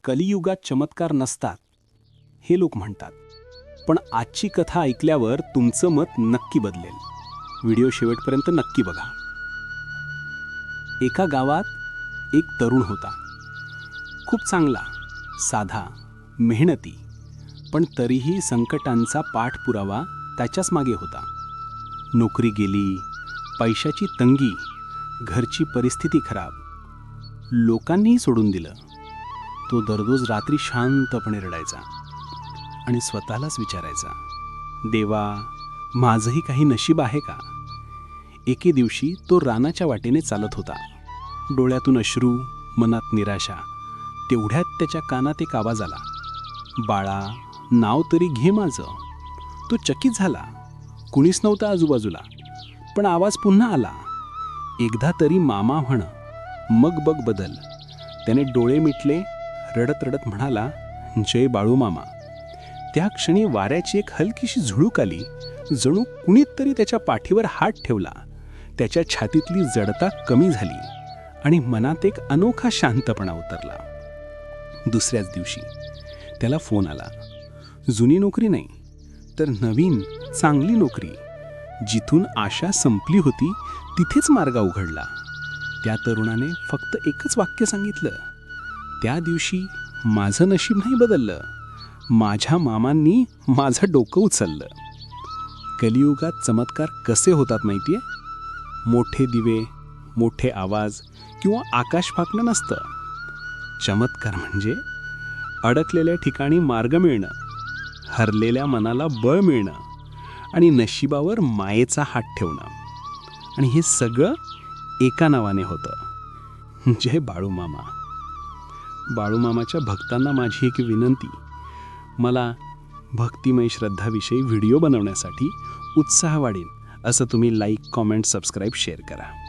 कलियुगात चमत्कार नसतात हे लोक म्हणतात. पण आजची कथा ऐकल्यावर तुमचं मत नक्की बदलेल. व्हिडिओ शेवटपर्यंत नक्की बघा. एका गावात एक तरुण होता. खूप चांगला, साधा, मेहनती, पण तरीही संकटांचा पाठपुरावा त्याच्याच मागे होता. नोकरी गेली, पैशाची तंगी, घरची परिस्थिती खराब. लोकांनीही सोडून दिलं. तो दररोज रात्री शांतपणे रडायचा आणि स्वतःलाच विचारायचा, देवा, माझंही काही नशीब आहे का? एके दिवशी तो रानाच्या वाटेने चालत होता. डोळ्यातून अश्रू, मनात निराशा. तेवढ्यात त्याच्या कानात एक आवाज आला, बाळा, नाव तरी घे माझं. तो चकित झाला. कुणीच नव्हतं आजूबाजूला, पण आवाज पुन्हा आला, एकदा तरी मामा म्हण, मग बघ बदल. त्याने डोळे मिटले, रडत रडत म्हणाला, जय बाळू मामा. त्या क्षणी वाऱ्याची एक हलकीशी झुळूक आली. जणू कुणीतरी त्याच्या पाठीवर हात ठेवला. त्याच्या छातीतली जडता कमी झाली आणि मनात एक अनोखा शांतपणा उतरला. दुसऱ्याच दिवशी त्याला फोन आला. जुनी नोकरी नाही, तर नवीन चांगली नोकरी. जिथून आशा संपली होती तिथेच मार्ग उघडला. त्या तरुणाने फक्त एकच वाक्य सांगितलं, त्या दिवशी माझं नशीब नाही बदललं, माझ्या मामांनी माझं डोकं उचललं. कलियुगात चमत्कार कसे होतात माहितीये? मोठे दिवे, मोठे आवाज किंवा आकाश फाकणं नसतं. चमत्कार म्हणजे अडकलेल्या ठिकाणी मार्ग मिळणं, हरलेल्या मनाला बळ मिळणं आणि नशिबावर मायेचा हात ठेवणं. आणि हे सगळं एका नावाने होतं, जय बाळूमामा. बाळूमामाच्या भक्तांना माझी एक विनंती, मला भक्तिमय श्रद्धाविषयी व्हिडिओ बनवण्यासाठी उत्साह वाढेल असं तुम्ही लाईक, कॉमेंट, सबस्क्राईब, शेअर करा.